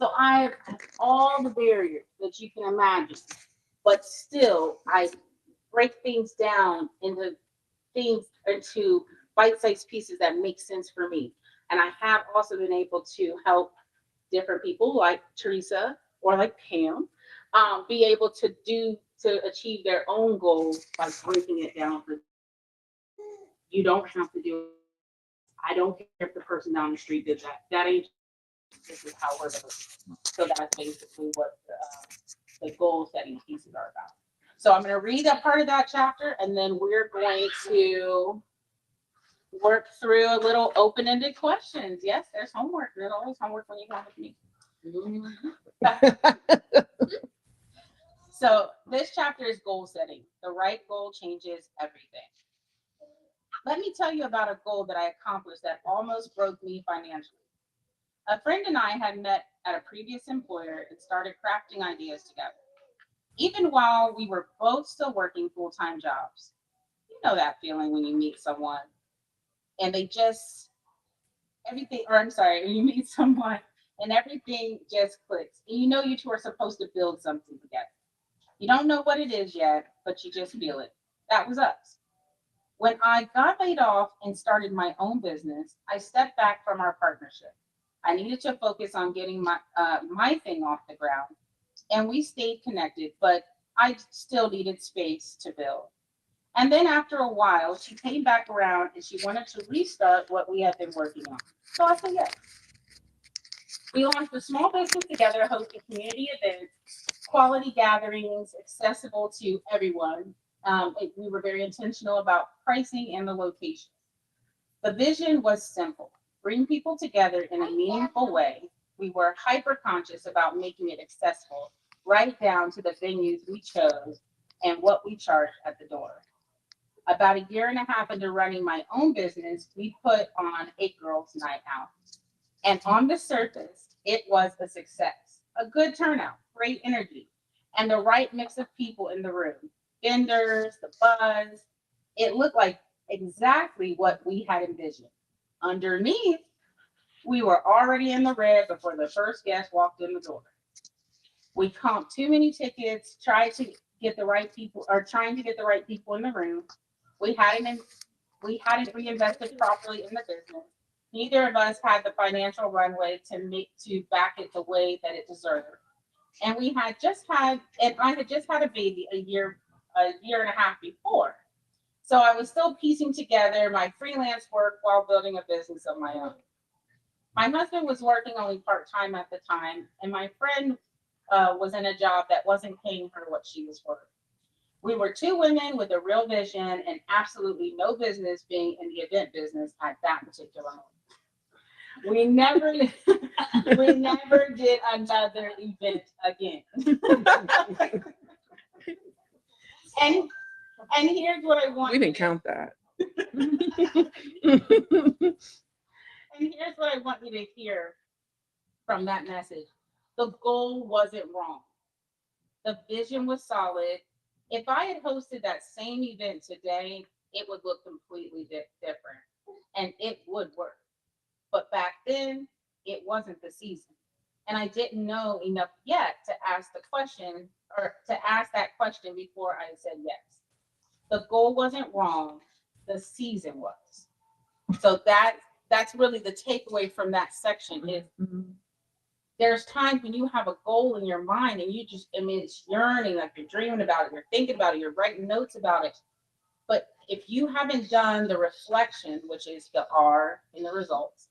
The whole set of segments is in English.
So I have all the barriers that you can imagine, but still I break things down into bite-sized pieces that make sense for me. And I have also been able to help different people like Teresa or like Pam be able to achieve their own goals by breaking it down for them. You don't have to do it. I don't care if the person down the street did that. That ain't. This is how we're doing. So that's basically what the goal setting pieces are about. So I'm going to read a part of that chapter, and then we're going to work through a little open-ended questions. Yes, there's homework. There's always homework when you come with me. So this chapter is goal setting. The right goal changes everything. Let me tell you about a goal that I accomplished that almost broke me financially. A friend and I had met at a previous employer and started crafting ideas together, even while we were both still working full-time jobs. You know that feeling when you meet someone and when you meet someone and everything just clicks. And you know you two are supposed to build something together. You don't know what it is yet, but you just feel it. That was us. When I got laid off and started my own business, I stepped back from our partnership. I needed to focus on getting my thing off the ground, and we stayed connected, but I still needed space to build. And then after a while, she came back around and she wanted to restart what we had been working on. So I said yes. We launched a small business together, hosting community events, quality gatherings, accessible to everyone. We were very intentional about pricing and the location. The vision was simple: bring people together in a meaningful way. We were hyper conscious about making it accessible, right down to the venues we chose and what we charged at the door. About a year and a half into running my own business, we put on a girls' night out. And on the surface, it was a success. A good turnout, great energy, and the right mix of people in the room. Vendors, the buzz. It looked like exactly what we had envisioned. Underneath, we were already in the red before the first guest walked in the door. We comped too many tickets, trying to get the right people in the room. We hadn't we hadn't reinvested properly in the business. Neither of us had the financial runway to back it the way that it deserved. And I had just had a baby a year and a half before. So I was still piecing together my freelance work while building a business of my own. My husband was working only part-time at the time, and my friend was in a job that wasn't paying her what she was worth. We were two women with a real vision and absolutely no business being in the event business at that particular moment. We never, we never did another event again. and and here's what I want. We didn't count that. And here's what I want you to hear from that message. The goal wasn't wrong. The vision was solid. If I had hosted that same event today, it would look completely different and it would work. But back then, it wasn't the season. And I didn't know enough yet to ask that question before I said yes. The goal wasn't wrong, the season was. So that's really the takeaway from that section is there's times when you have a goal in your mind and it's yearning, like you're dreaming about it, you're thinking about it, you're writing notes about it. But if you haven't done the reflection, which is the R in the results,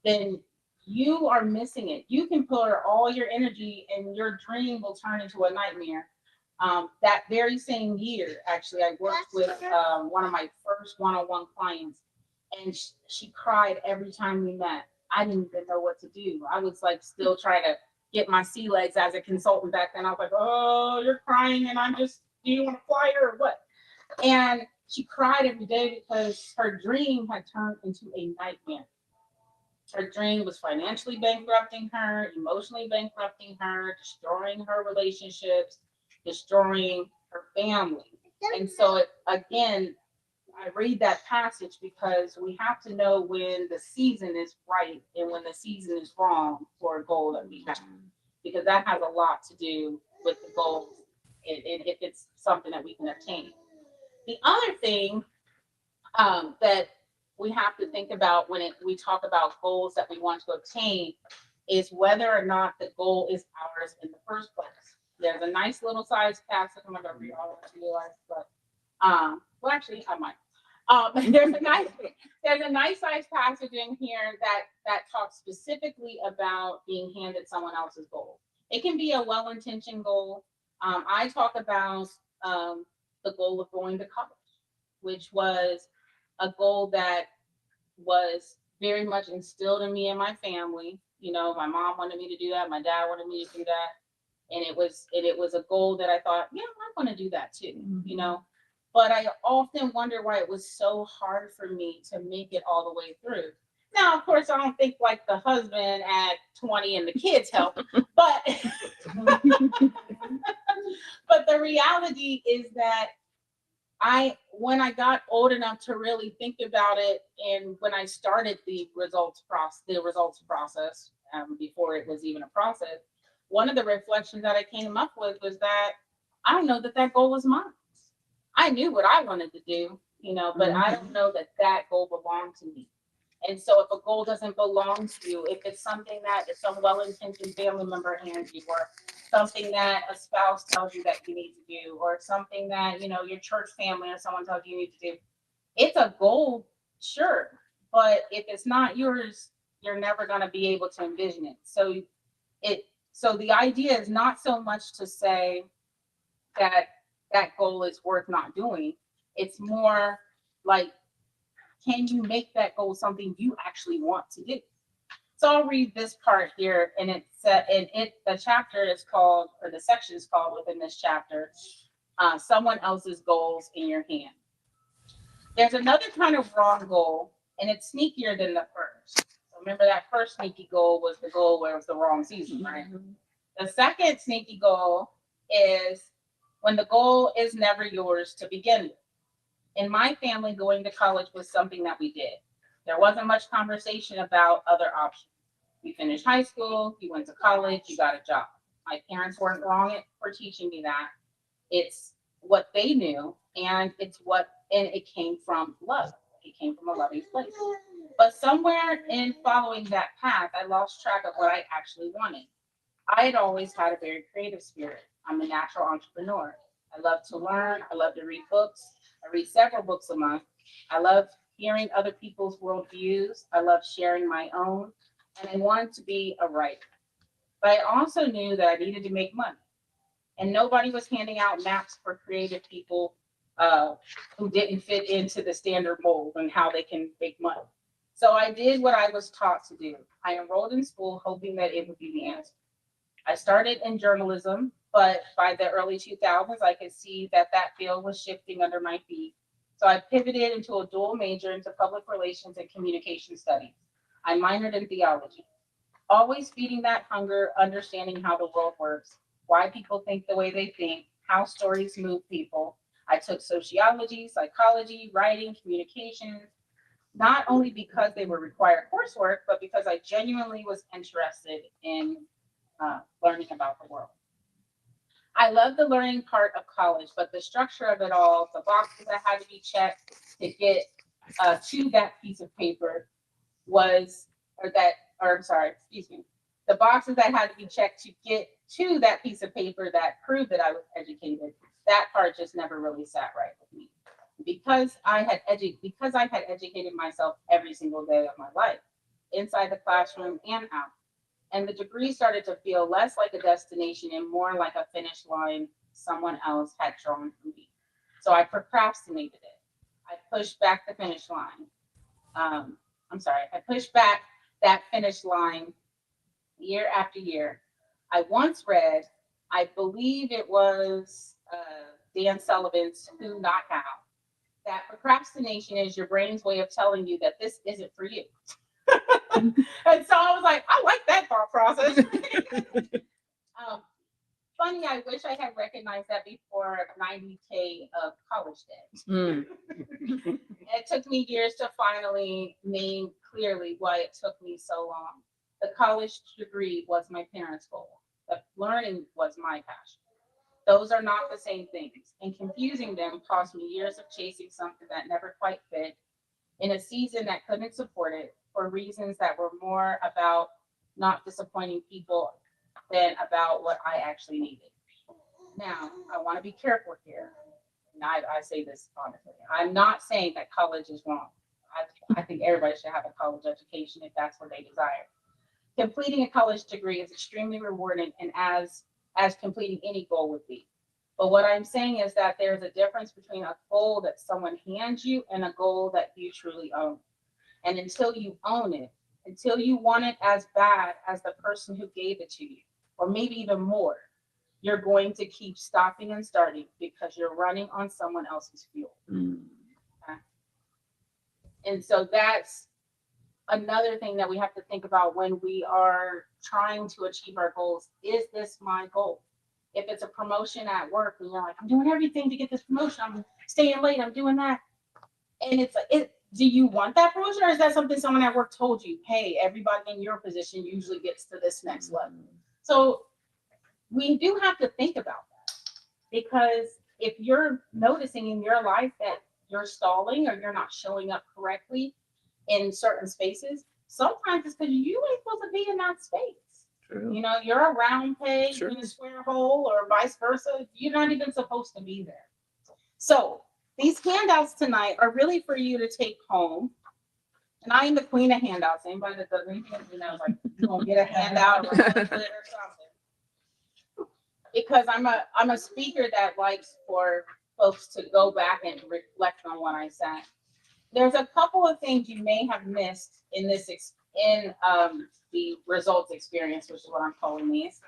then you are missing it. You can put all your energy and your dream will turn into a nightmare. That very same year, actually, I worked with one of my first one-on-one clients, and she cried every time we met. I didn't even know what to do. I was like still trying to get my sea legs as a consultant back then. I was like, oh, you're crying, and do you want to fly her or what? And she cried every day because her dream had turned into a nightmare. Her dream was financially bankrupting her, emotionally bankrupting her, destroying her relationships, destroying her family. And so, again, I read that passage because we have to know when the season is right and when the season is wrong for a goal that we have, because that has a lot to do with the goals and if it's something that we can obtain. The other thing that we have to think about when we talk about goals that we want to obtain is whether or not the goal is ours in the first place. There's a nice little size passage. I'm not going to read all of it to you guys, but well, actually, I might. There's a nice size passage in here that talks specifically about being handed someone else's goal. It can be a well-intentioned goal. I talk about the goal of going to college, which was a goal that was very much instilled in me and my family. You know, my mom wanted me to do that. My dad wanted me to do that. And it was a goal that I thought, yeah, I'm going to do that too, you know. But I often wonder why it was so hard for me to make it all the way through. Now, of course, I don't think like the husband at 20 and the kids help, but but the reality is that when I got old enough to really think about it, and when I started the results process, before it was even a process, one of the reflections that I came up with was that I don't know that that goal was mine. I knew what I wanted to do, you know, but I don't know that that goal belonged to me. And so if a goal doesn't belong to you, if it's something that if some well-intentioned family member hands you, or something that a spouse tells you that you need to do, or something that, you know, your church family or someone tells you need to do, it's a goal, sure. But if it's not yours, you're never going to be able to envision it. It so the idea is not so much to say that that goal is worth not doing. It's more like, can you make that goal something you actually want to do? So I'll read this part here, and the chapter is called, or the section is called within this chapter, someone else's goals in your hand. There's another kind of wrong goal, and it's sneakier than the first. So remember that first sneaky goal was the goal where it was the wrong season, right? The second sneaky goal is when the goal is never yours to begin with. In my family, going to college was something that we did. There wasn't much conversation about other options. You finished high school, you went to college, you got a job. My parents weren't wrong for teaching me that. It's what they knew, and it came from love. It came from a loving place. But somewhere in following that path, I lost track of what I actually wanted. I had always had a very creative spirit. I'm a natural entrepreneur. I love to learn. I love to read books. I read several books a month. I love hearing other people's worldviews. I love sharing my own. And I wanted to be a writer. But I also knew that I needed to make money. And nobody was handing out maps for creative people who didn't fit into the standard mold and how they can make money. So I did what I was taught to do. I enrolled in school hoping that it would be the answer. I started in journalism, but by the early 2000s, I could see that that field was shifting under my feet. So I pivoted into a dual major into public relations and communication studies. I minored in theology, always feeding that hunger, understanding how the world works, why people think the way they think, how stories move people. I took sociology, psychology, writing, communications, not only because they were required coursework, but because I genuinely was interested in learning about the world. I love the learning part of college, but the structure of it all, the boxes that had to be checked to get to that piece of paper was, or I'm sorry, excuse me, the boxes that had to be checked to get to that piece of paper that proved that I was educated, that part just never really sat right with me. Because I had educated myself every single day of my life, inside the classroom and out. And the degree started to feel less like a destination and more like a finish line someone else had drawn for me. So I procrastinated it. I pushed back the finish line. I pushed back that finish line year after year. I once read, I believe it was Dan Sullivan's Who Not How, that procrastination is your brain's way of telling you that this isn't for you. And so I was like, I like that thought process. I wish I had recognized that before 90K of college debt. It took me years to finally name clearly why it took me so long. The college degree was my parents' goal. The learning was my passion. Those are not the same things, and confusing them cost me years of chasing something that never quite fit in a season that couldn't support it for reasons that were more about not disappointing people than about what I actually needed. Now, I want to be careful here. And I say this honestly. I'm not saying that college is wrong. I think everybody should have a college education if that's what they desire. Completing a college degree is extremely rewarding and as completing any goal would be. But what I'm saying is that there's a difference between a goal that someone hands you and a goal that you truly own. And until you own it, until you want it as bad as the person who gave it to you, or maybe even more, you're going to keep stopping and starting because you're running on someone else's fuel. Okay? And so that's another thing that we have to think about when we are trying to achieve our goals. Is this my goal? If it's a promotion at work and you're like, I'm doing everything to get this promotion, I'm staying late, I'm doing that. And it's like, do you want that promotion, or is that something someone at work told you? Hey, everybody in your position usually gets to this next level. So we do have to think about that, because if you're noticing in your life that you're stalling or you're not showing up correctly in certain spaces, sometimes it's because you ain't supposed to be in that space. True. You know, you're a round peg Sure. in a square hole, or vice versa. You're not even supposed to be there. So these handouts tonight are really for you to take home. And I am the queen of handouts. Anybody that does anything, like you're gonna get a handout or something. Because I'm a speaker that likes for folks to go back and reflect on what I said. There's a couple of things you may have missed in the results experience, which is what I'm calling these.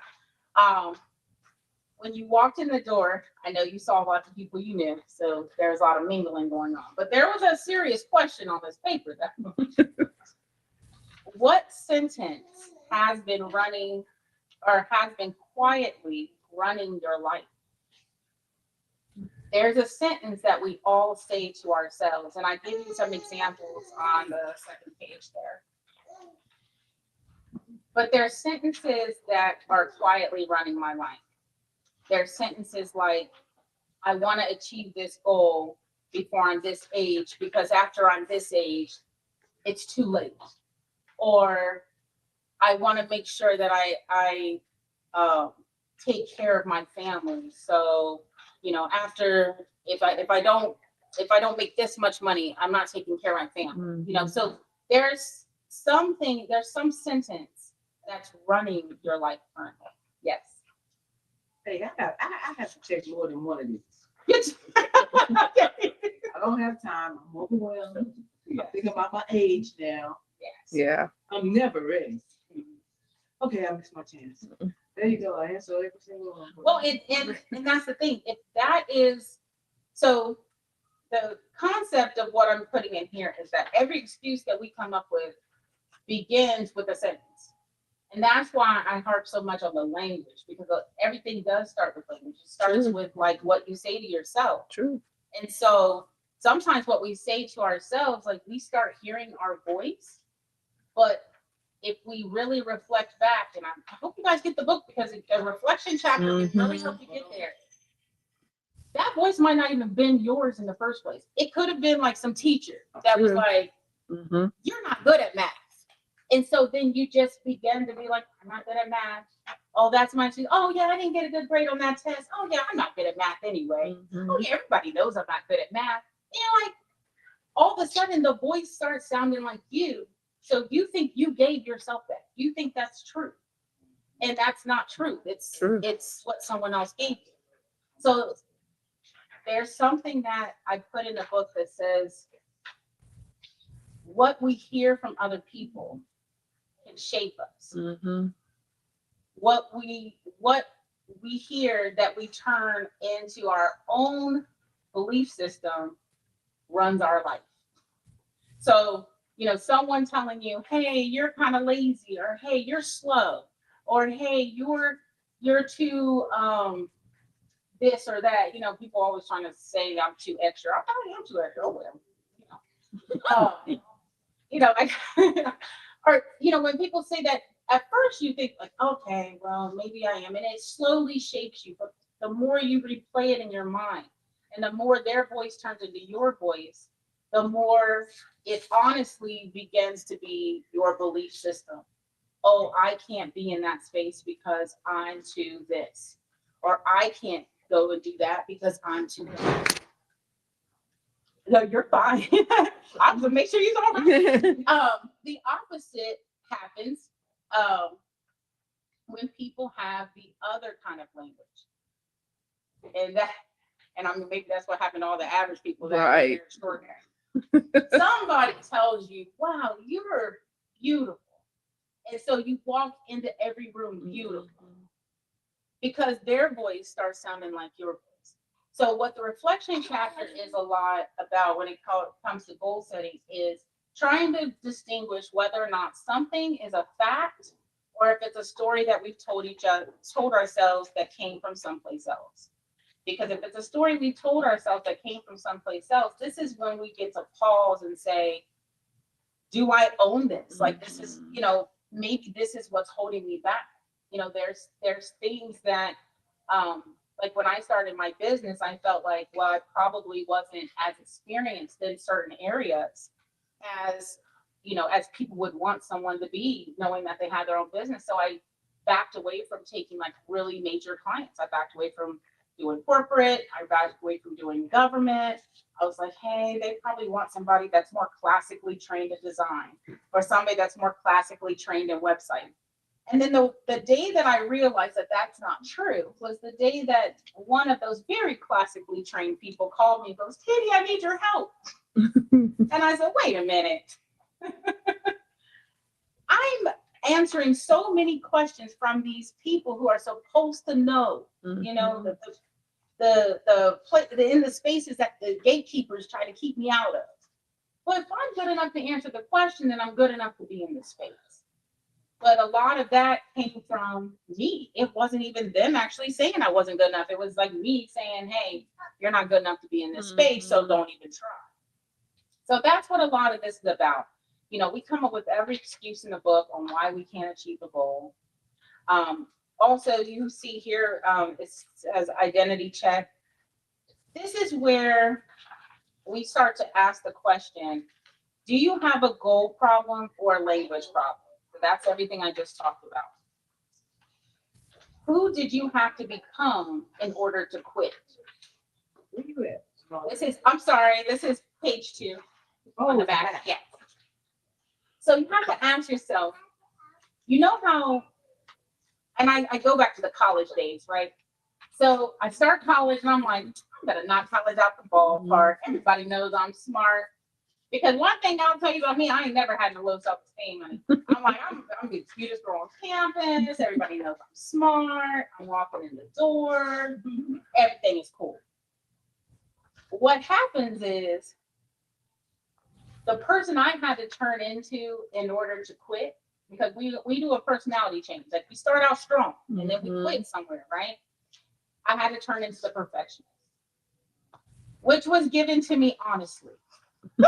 When you walked in the door, I know you saw lots of people you knew, so there's a lot of mingling going on. But there was a serious question on this paper. What sentence has been running or has been quietly running your life? There's a sentence that we all say to ourselves, and I give you some examples on the second page there. But there are sentences that are quietly running my life. There are sentences like, I want to achieve this goal before I'm this age, because after I'm this age, it's too late. Or I want to make sure that I take care of my family. So, after if I don't make this much money, I'm not taking care of my family. So there's some sentence that's running your life currently. Yes. Hey, I have to check more than one of these. I don't have time. I'm overwhelmed. I think about my age now. Yes. Yeah. I'm never ready. Okay, I missed my chance. There you go. I answered every single one. Well, and that's the thing. If that is so, the concept of what I'm putting in here is that every excuse that we come up with begins with a sentence. And that's why I harp so much on the language, because everything does start with language. It starts with like what you say to yourself. True. And so sometimes what we say to ourselves, like we start hearing our voice, but if we really reflect back, and I hope you guys get the book, because a reflection chapter can really help you get there. That voice might not even have been yours in the first place. It could have been like some teacher that was like, you're not good at math. And so then you just begin to be like, I'm not good at math. Oh, that's my too. Oh, yeah, I didn't get a good grade on that test. Oh, yeah, I'm not good at math anyway. Oh, yeah, everybody knows I'm not good at math. And like all of a sudden the voice starts sounding like you. So you think you gave yourself that. You think that's true. And that's not true. It's what someone else gave you. So there's something that I put in the book that says what we hear from other people can shape us. What we hear that we turn into our own belief system runs our life. So someone telling you, hey, you're kind of lazy, or hey, you're slow, or hey, you're too this or that. You know, people always trying to say I'm too extra. I am too extra. Oh, well, you know, like, or, you know, when people say that, at first you think like, okay, well, maybe I am. And it slowly shapes you. But the more you replay it in your mind and the more their voice turns into your voice, the more it honestly begins to be your belief system. Oh, I can't be in that space because I'm too this. Or I can't go and do that because I'm too that. No, you're fine. I have to make sure you're all right. The opposite happens when people have the other kind of language, and that, and I mean, maybe that's what happened to all the average people that are extraordinary. Somebody tells you, "Wow, you're beautiful," and so you walk into every room beautiful because their voice starts sounding like your voice. So what the reflection chapter is a lot about when it comes to goal setting is trying to distinguish whether or not something is a fact or if it's a story that we've told ourselves that came from someplace else. Because if it's a story we told ourselves that came from someplace else, this is when we get to pause and say, do I own this? Like, this is, you know, maybe this is what's holding me back. You know, there's things that, like when I started my business, I felt like, well, I probably wasn't as experienced in certain areas as, you know, as people would want someone to be, knowing that they had their own business. So I backed away from taking like really major clients. I backed away from doing corporate. I backed away from doing government. I was like, hey, they probably want somebody that's more classically trained in design or somebody that's more classically trained in website. And then the day that I realized that that's not true was the day that one of those very classically trained people called me and goes, Katie, I need your help. And I said, wait a minute. I'm answering so many questions from these people who are supposed to know, you know, the in the spaces that the gatekeepers try to keep me out of. But if I'm good enough to answer the question, then I'm good enough to be in this space. But a lot of that came from me. It wasn't even them actually saying I wasn't good enough. It was like me saying, hey, you're not good enough to be in this space, so don't even try. So that's what a lot of this is about. You know, we come up with every excuse in the book on why we can't achieve a goal. Also, you see here, it says identity check. This is where we start to ask the question, do you have a goal problem or a language problem? So that's everything I just talked about. Who did you have to become in order to quit? Where you at? I'm sorry, this is page 2 on the back. Yeah. So you have to ask yourself, you know how, and I go back to the college days, right? So I start college and I'm like, I'm gonna knock college out the ballpark. Everybody knows I'm smart. Because one thing I'll tell you about me, I ain't never had no low self-esteem. I'm like, I'm the cutest girl on campus. Everybody knows I'm smart. I'm walking in the door. Everything is cool. What happens is the person I had to turn into in order to quit, because we do a personality change. Like we start out strong and then we quit somewhere, right? I had to turn into the perfectionist, which was given to me honestly. I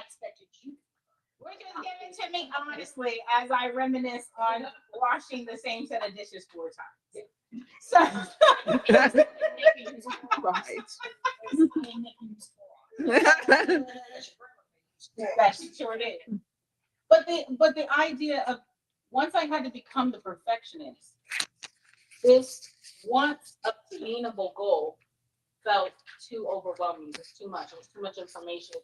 expected you. Which was given to me honestly as I reminisce on washing the same set of dishes 4 times. So that she sure did. But the idea of once I had to become the perfectionist, this once obtainable goal felt too overwhelming. It was too much. It was too much information.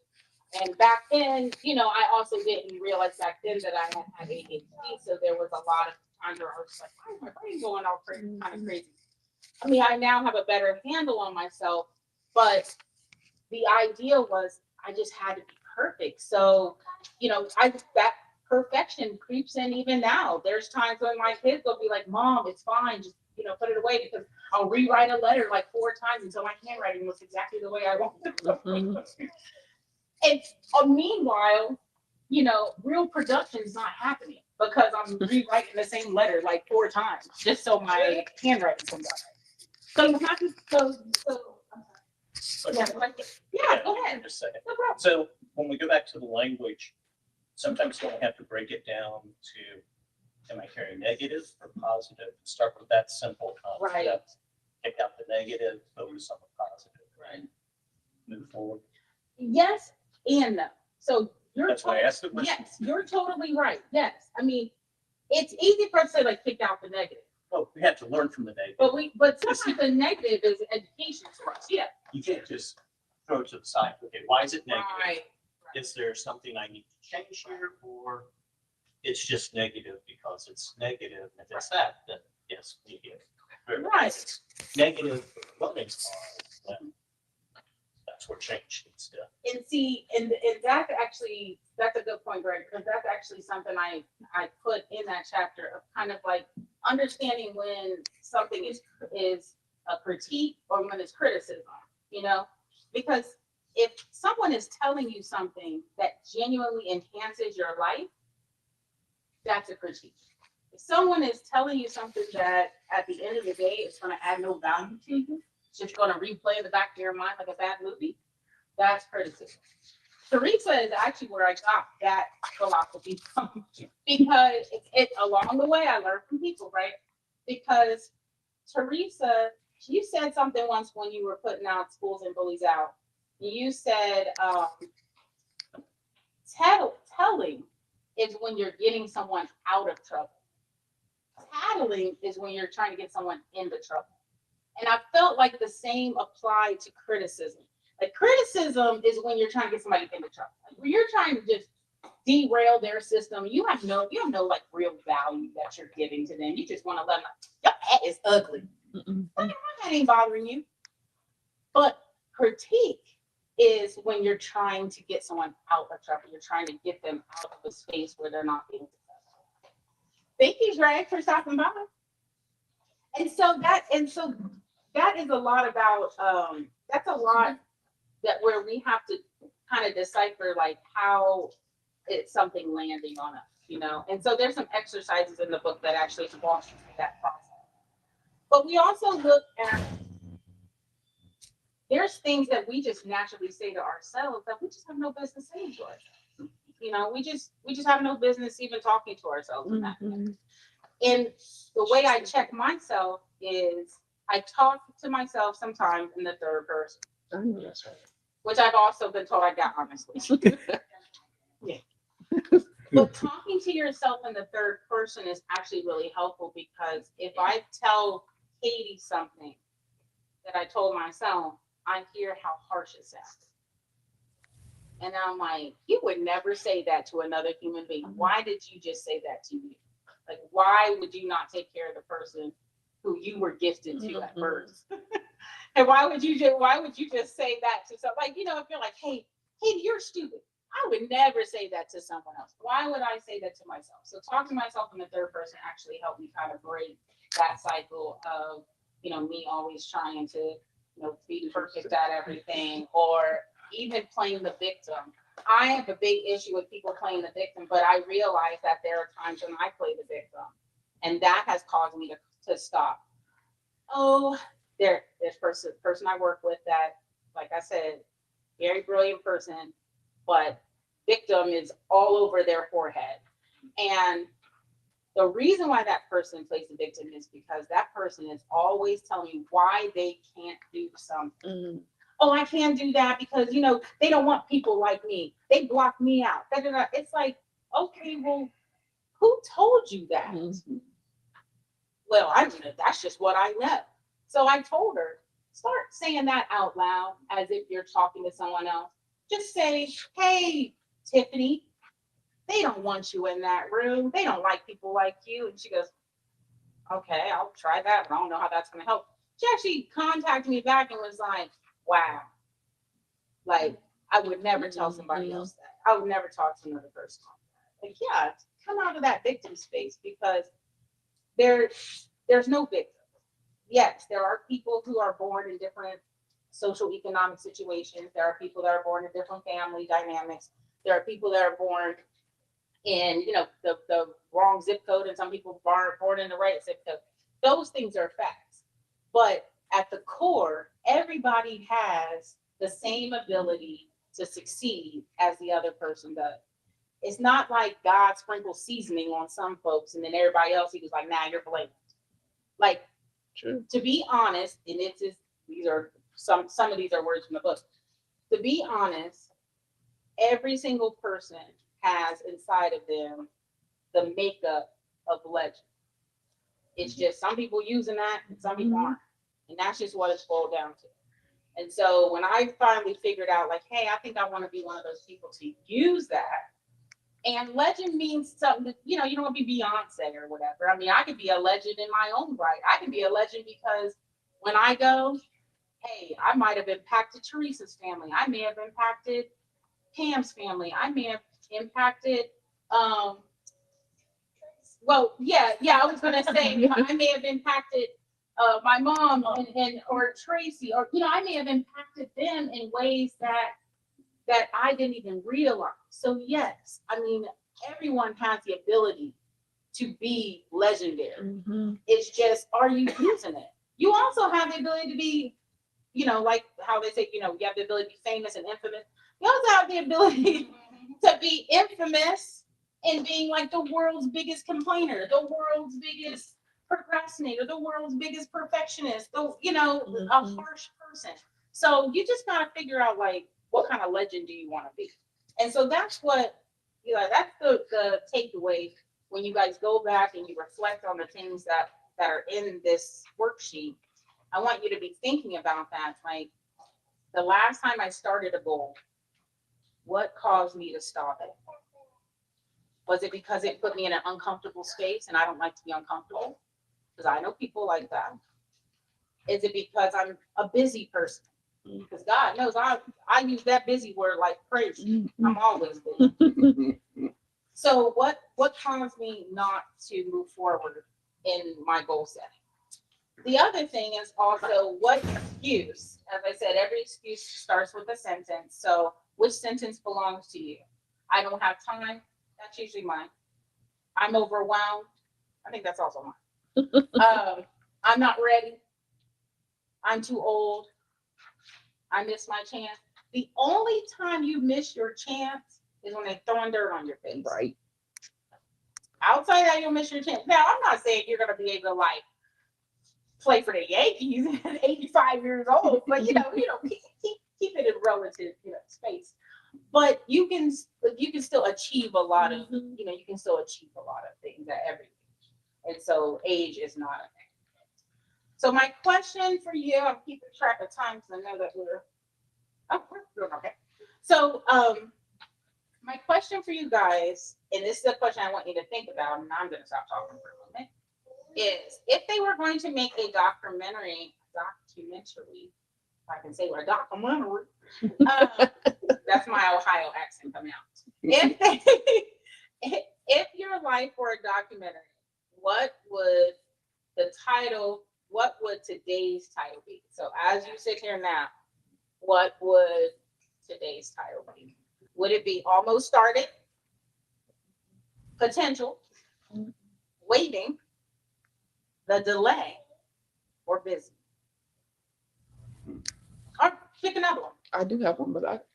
And back then, you know, I also didn't realize back then that I had ADHD. So there was a lot of times where I was like, why is my brain going all crazy, kind of crazy? I mean, I now have a better handle on myself, but the idea was I just had to be perfect. So, you know, that perfection creeps in even now. There's times when my kids will be like, Mom, it's fine, just, you know, put it away, because I'll rewrite a letter like 4 times until my handwriting looks exactly the way I want it to. And meanwhile, you know, real production is not happening. because I'm rewriting the same letter like 4 times just so my handwriting's better. So you have to, Okay. yeah, go ahead. Just a second. No problem. So when we go back to the language, sometimes you have to break it down to, am I carrying negative or positive? Start with that simple concept. Right. Take out the negative, focus on the positive. Right. Move forward. Yes and no. So That's why I asked the question. yes, you're totally right. Yes. I mean, it's easy for us to like pick out the negative. Well, we have to learn from the negative. But sometimes the negative is education for us. Yeah. You can't just throw it to the side. Okay, why is it negative? Right. Is there something I need to change here, or it's just negative because it's negative? If it's that, then yes, negative. Right. If it's negative for the learning part, then that's where change needs to. And see, and that's actually, that's a good point, Greg, because that's actually something I put in that chapter of kind of like understanding when something is a critique or when it's criticism, you know, because if someone is telling you something that genuinely enhances your life, that's a critique. If someone is telling you something that at the end of the day is going to add no value to you, it's just going to replay in the back of your mind like a bad movie, that's criticism. Teresa is actually where I got that philosophy from, because it's along the way I learned from people, right? Because Teresa, you said something once when you were putting out Schools and Bullies Out. You said telling is when you're getting someone out of trouble. Tattling is when you're trying to get someone into trouble. And I felt like the same applied to criticism. Like criticism is when you're trying to get somebody into trouble. Like when you're trying to just derail their system, you have no like real value that you're giving to them. You just want to let them know, your hat is ugly. That ain't bothering you. But critique is when you're trying to get someone out of trouble. You're trying to get them out of a space where they're not being successful. Thank you, Greg, for stopping by. And so that is a lot about that's a lot that where we have to kind of decipher like how it's something landing on us, you know. And so there's some exercises in the book that actually walk you through that process. But we also look at there's things that we just naturally say to ourselves that we just have no business saying to ourselves. You know, we just have no business even talking to ourselves in that way. And the way I check myself is I talk to myself sometimes in the third person. I know that's right. Which I've also been told I got, honestly. Yeah. But talking to yourself in the third person is actually really helpful, because if I tell Katie something that I told myself, I hear how harsh it sounds. And I'm like, you would never say that to another human being. Why did you just say that to me? Like, why would you not take care of the person who you were gifted to at birth? And why would you just say that to someone? Like, you know, if you're like, hey, you're stupid. I would never say that to someone else. Why would I say that to myself? So talking to myself in the third person actually helped me kind of break that cycle of, you know, me always trying to, you know, be perfect at everything, or even playing the victim. I have a big issue with people playing the victim, but I realize that there are times when I play the victim, and that has caused me to stop. Oh, this person I work with that, like I said, very brilliant person, but victim is all over their forehead. And the reason why that person plays the victim is because that person is always telling you why they can't do something. Oh, I can't do that because, you know, they don't want people like me. They block me out. It's like, okay, well, who told you that? Well, I don't know. That's just what I know. So I told her, start saying that out loud as if you're talking to someone else. Just say, hey, Tiffany, they don't want you in that room. They don't like people like you. And she goes, okay, I'll try that, but I don't know how that's going to help. She actually contacted me back and was like, wow, like I would never tell somebody else that. I would never talk to another person like that. Like, yeah, come out of that victim space, because there's no victim. Yes, there are people who are born in different social economic situations. There are people that are born in different family dynamics. There are people that are born in, the wrong zip code, and some people are born in the right zip code. Those things are facts. But at the core, everybody has the same ability to succeed as the other person does. It's not like God sprinkles seasoning on some folks and then everybody else, he was like, nah, you're blamed. Like, True. to be honest, and it's just, these are some of these are words from the book. To be honest, every single person has inside of them the makeup of legend. It's just some people using that and some people aren't. And that's just what it's boiled down to. And so when I finally figured out, like, hey, I think I want to be one of those people to use that. And legend means something that, you don't want to be Beyonce or whatever. I mean, I could be a legend in my own right. I can be a legend because when I go, hey, I might have impacted Teresa's family. I may have impacted Pam's family. I may have impacted, I was going to say, I may have impacted my mom and or Tracy, or, I may have impacted them in ways that I didn't even realize. So yes, I mean, everyone has the ability to be legendary. Mm-hmm. It's just, are you using it? You also have the ability to be, like how they say, you have the ability to be famous and infamous. You also have the ability to be infamous and being like the world's biggest complainer, the world's biggest procrastinator, the world's biggest perfectionist, a harsh person. So you just gotta figure out, like, what kind of legend do you want to be? And so that's what, that's the takeaway when you guys go back and you reflect on the things that are in this worksheet. I want you to be thinking about that. Like, the last time I started a goal, what caused me to stop it? Was it because it put me in an uncomfortable space and I don't like to be uncomfortable? Because I know people like that. Is it because I'm a busy person? Because God knows I use that busy word like crazy. I'm always busy. So what caused me not to move forward in my goal setting? The other thing is also, what excuse? As I said, every excuse starts with a sentence. So which sentence belongs to you? I don't have time. That's usually mine. I'm overwhelmed. I think that's also mine. I'm not ready. I'm too old. I missed my chance. The only time you miss your chance is when they're throwing dirt on your face. Right. Outside that, you'll miss your chance. Now, I'm not saying you're going to be able to, like, play for the Yankees at 85 years old, but keep it in relative, space. But you can still achieve a lot of, you can still achieve a lot of things at every age. And so age is not a thing. So my question for you, I'm keeping track of time because I know that we're doing okay. So my question for you guys, and this is a question I want you to think about, and I'm going to stop talking for a moment, is if they were going to make a documentary, if I can say what a documentary, that's my Ohio accent coming out. If your life were a documentary, what would today's title be? So as you sit here now, what would today's title be? Would it be almost started, potential, waiting, the delay, or busy? Or pick another one. I do have one, but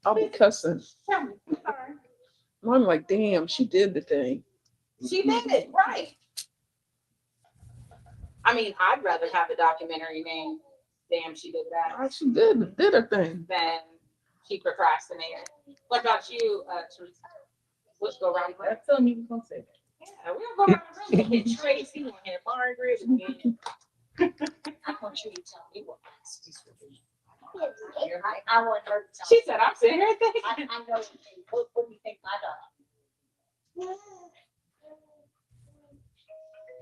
I'll be cussing. Tell me. Sorry. I'm like, damn, she did the thing. She did it, right. I mean, I'd rather have a documentary named Damn, She Did That She did her thing. than She Procrastinated. What about you, Teresa? Let's go around. That's something you was gonna say. Yeah, we're going around the room. We hit Tracy, we hit Margaret. I want you to tell me what my excuse would be. I want her to tell She me. said, I'm sitting here thinking. I know what do you think my daughter?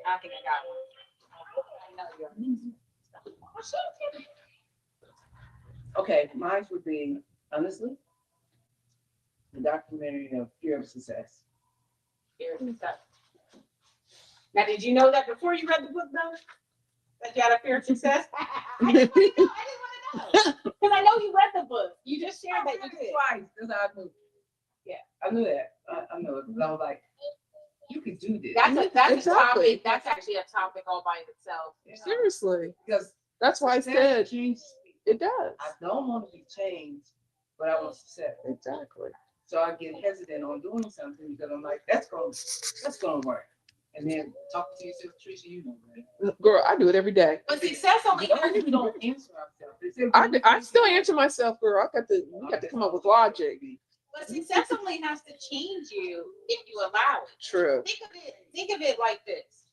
I think I got one. I know you're. Okay, mine would be, honestly, the documentary of Fear of Success. Now, did you know that before you read the book, though? That you had a fear of success? I didn't want to know. Because I know you read the book. You just shared that you did. Twice, that's how I knew. Yeah, I knew that. I know, 'cause I was like, you could do this. That's a Exactly. topic. That's actually a topic all by itself. Seriously. Because That's why I success said changes people. it does. I don't want to be changed, but I want success. Exactly. So I get hesitant on doing something because I'm like, that's gonna work. And then talk to yourself, Teresa, you know that. Girl, I do it every day. But success only Most people don't answer ourselves. They say, I still answer myself, girl. We got to come up with logic. But success only has to change you if you allow it. True. Think of it like this.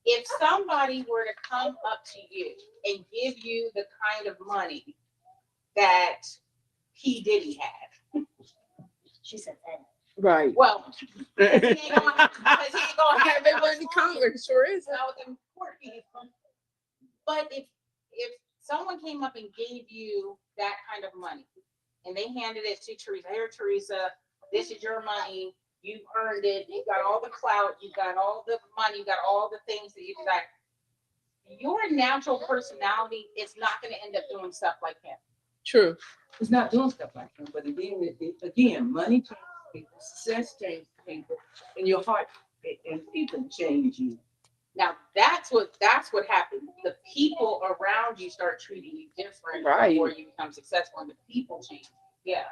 If somebody were to come up to you and give you the kind of money that P. Diddy had, She said that. Right. well, because he ain't gonna have They went to Congress, sure is. them court people. But if someone came up and gave you that kind of money and they handed it to Teresa, here, Teresa, this is your money. You've earned it. You got all the clout. You got all the money. You got all the things that you've got. Your natural personality is not going to end up doing stuff like him. True. It's not doing stuff like that. But again, money changes people, success changes people, and your heart and people change you. Now that's what happens. The people around you start treating you different Right. before you become successful, and the people change. Yeah.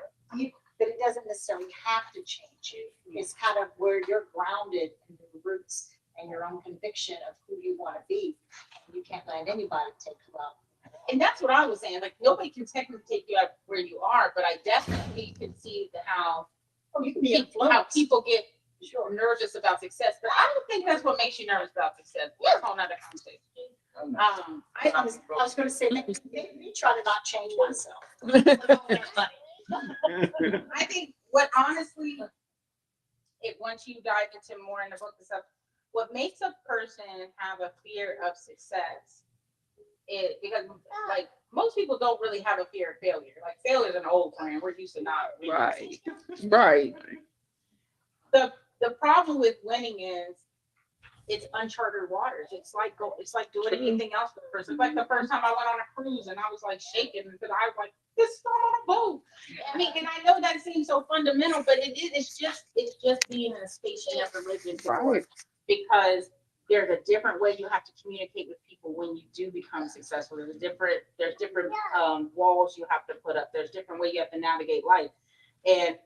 But it doesn't necessarily have to change you. It's kind of where you're grounded in the roots and your own conviction of who you want to be. You can't let anybody take you out. And that's what I was saying. Like nobody can technically take you up where you are, but I definitely can see how You can be how influenced. people get Sure. nervous about success. But I don't think that's what makes you nervous about success. That's a whole nother conversation. I was going to say, let me try to not change myself. With all that money. I think what honestly, once you dive into more in the book and stuff, what makes a person have a fear of success is because like most people don't really have a fear of failure. Like failure is an old friend. We're used to not. Right. Right. The problem with winning is it's uncharted waters. It's like doing True. anything else for the first. It's like the first time I went on a cruise and I was like shaking because I was like, this is not on a boat. I mean, and I know that seems so fundamental, but it's just being in a space you never lived in before. Right. Because there's a different way you have to communicate with people when you do become successful. There's different walls you have to put up. There's different way you have to navigate life. And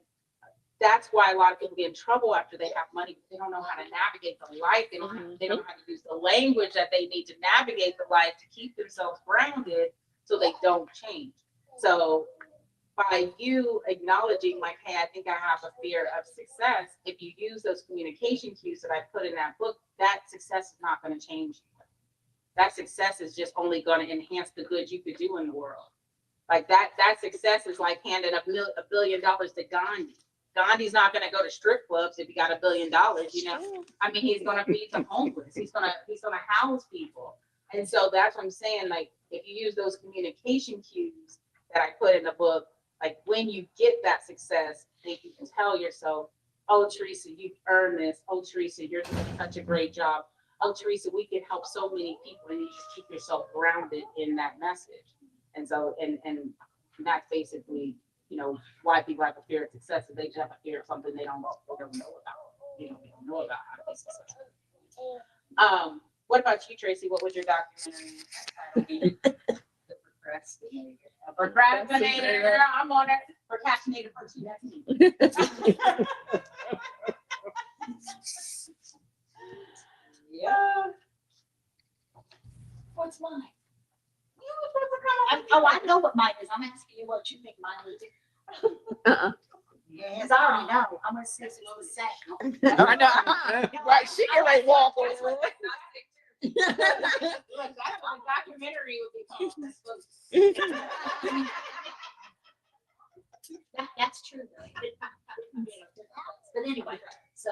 that's why a lot of people get in trouble after they have money. They don't know how to navigate the life. They don't know how to use the language that they need to navigate the life to keep themselves grounded so they don't change. So by you acknowledging like, hey, I think I have a fear of success, if you use those communication cues that I put in that book, that success is not going to change. That success is just only going to enhance the good you could do in the world. Like that success is like handing $1 billion to Gandhi. Gandhi's not going to go to strip clubs if he got $1 billion, you know. I mean, he's going to feed the homeless. He's going to house people. And so that's what I'm saying. Like, if you use those communication cues that I put in the book, like when you get that success, then you can tell yourself, oh, Teresa, you've earned this. Oh, Teresa, you're doing such a great job. Oh, Teresa, we can help so many people, and you just keep yourself grounded in that message. And so, and that's basically, you know, why people have a fear of success. They just have a fear of something they don't know about. You know, they don't know about how to be successful. What about you, Tracy? What was your documentary? The procrastinator. Procrastinator, girl, I'm on it. Procrastinator for 2019. Yeah. What's mine? You were supposed to come on. I know what mine is. I'm asking you what you think mine is. Yeah. Because I already know. I'm going to say it's the same. I know. Right. She can like walk over. Look, that's what a documentary would be called. That's true, though. But anyway, so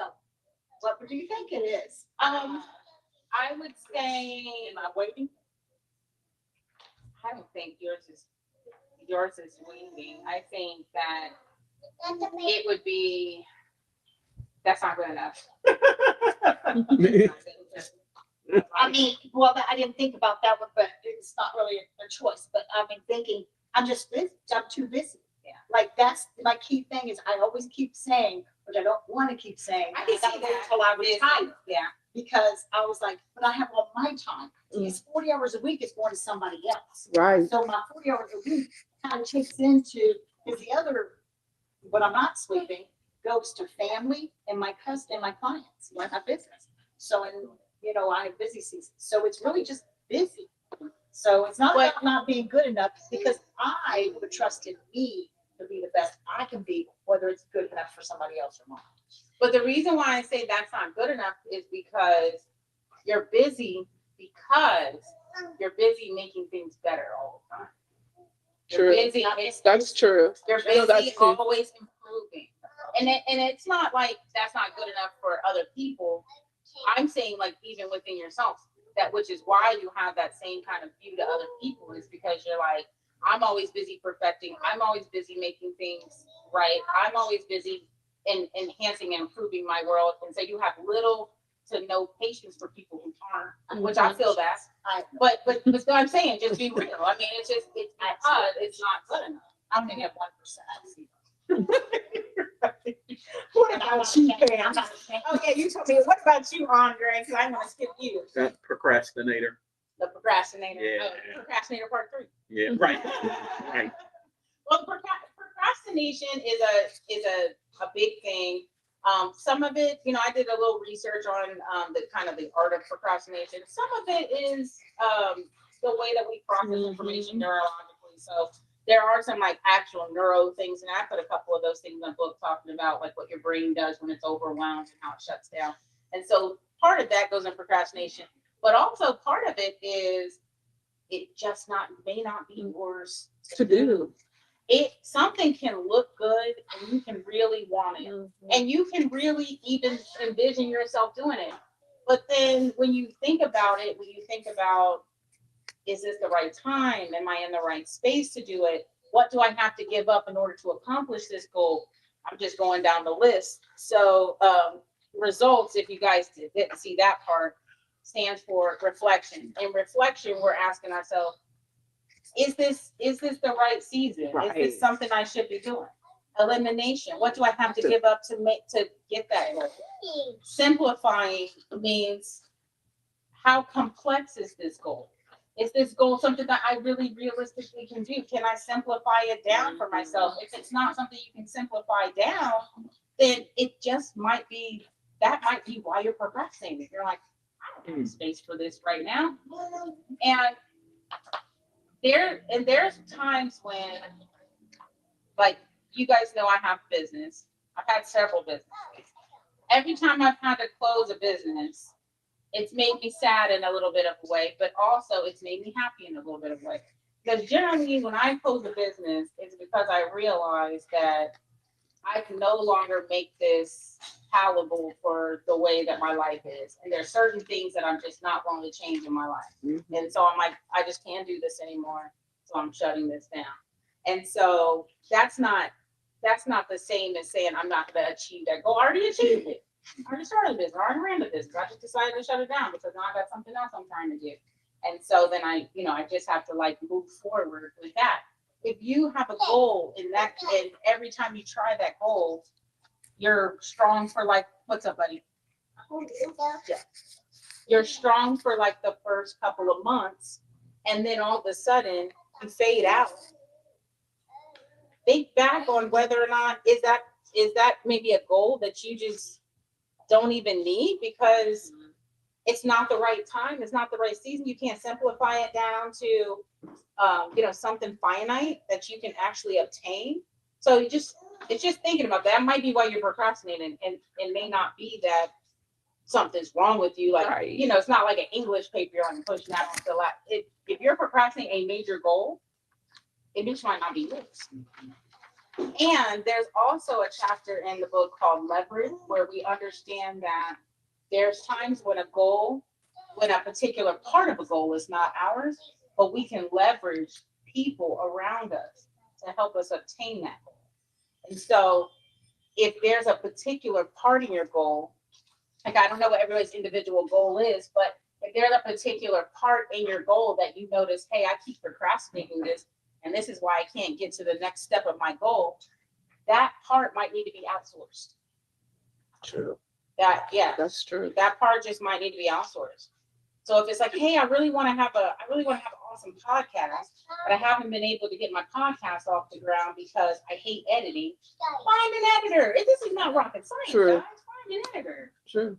what do you think it is? I would say, Am I waiting? I don't think yours is winging. I think that it would be, that's not good enough. I mean, well, I didn't think about that one, but it's not really a choice. But I've been thinking, I'm just busy. I'm too busy. Yeah. Like that's my key thing is I always keep saying which I don't want to keep saying. I can gotta see wait that. Till I retire, Yeah. because I was like, but I have all my time. It's 40 hours a week is going to somebody else. Right. So my 40 hours a week kind of takes into, because the other, when I'm not sleeping, goes to family and my clients, my business. So, and I have busy season. So it's really just busy. So it's not about not being good enough, because I would trust in me to be the best I can be, whether it's good enough for somebody else or not. But the reason why I say that's not good enough is because you're busy making things better all the time. You're True. busy. That's true. You're I know that's busy, true. always improving. And it's not like that's not good enough for other people. I'm saying, like, even within yourself, that which is why you have that same kind of view to other people, is because you're like, I'm always busy perfecting. I'm always busy making things right. I'm always busy in enhancing and improving my world. And so you have little to no patience for people who aren't, which I feel that. But what I'm saying, just be real. I mean, it's because it's not good enough. I only have 1%. What about you, Pam? I'm not ashamed. Okay, you told me. What about you, Andre? Because I'm gonna skip you. That procrastinator. The procrastinator. Yeah. Procrastinator part 3. Yeah, right. Right. Well, procrastination is a big thing. Some of it, I did a little research on the kind of the art of procrastination. Some of it is the way that we process information neurologically. So there are some like actual neuro things, and I put a couple of those things in the book talking about like what your brain does when it's overwhelmed and how it shuts down. And so part of that goes in procrastination, but also part of it is it just may not be yours To do. Something can look good and you can really want it. And you can really even envision yourself doing it. But then when you think about, is this the right time? Am I in the right space to do it? What do I have to give up in order to accomplish this goal? I'm just going down the list. So results, if you guys didn't see that part, stands for reflection. In reflection, we're asking ourselves, is this the right season? Right. Is this something I should be doing? Elimination. What do I have to give up to get that goal? Simplifying means, how complex is this goal? Is this goal something that I really realistically can do? Can I simplify it down for myself? If it's not something you can simplify down, then it just might be why you're procrastinating. You're like, I don't have space for this right now. And there's times when, like, you guys know I have business. I've had several businesses. Every time I've had to close a business, it's made me sad in a little bit of a way, but also it's made me happy in a little bit of a way. Because generally when I close a business, it's because I realize that I can no longer make this palatable for the way that my life is. And there's certain things that I'm just not going to change in my life. And so I'm like, I just can't do this anymore. So I'm shutting this down. And so that's not the same as saying I'm not going to achieve that goal. I already achieved it. I already started a business. I already ran the business. I just decided to shut it down because now I got something else I'm trying to do. And so then I just have to like move forward with that. If you have a goal and every time you try that goal, you're strong for like, what's up, buddy? Yeah. You're strong for like the first couple of months, and then all of a sudden you fade out. Think back on whether or not is that maybe a goal that you just don't even need because it's not the right time, it's not the right season. You can't simplify it down to something finite that you can actually obtain. So it's just thinking about that. That might be why you're procrastinating, and it may not be that something's wrong with you. Like, Right. It's not like an English paper you're on pushing out onto the lap. If you're procrastinating a major goal, it just might not be yours. And there's also a chapter in the book called Leverage, where we understand that there's times when a particular part of a goal is not ours, but we can leverage people around us to help us obtain that goal. And so if there's a particular part in your goal, like I don't know what everybody's individual goal is, but if there's a particular part in your goal that you notice, hey, I keep procrastinating this, and this is why I can't get to the next step of my goal, that part might need to be outsourced. True. Yeah, That's true. that part just might need to be outsourced. So if it's like, hey, I really want to have an awesome podcast, but I haven't been able to get my podcast off the ground because I hate editing, find an editor. This is not rocket science, True. guys. Find an editor. True.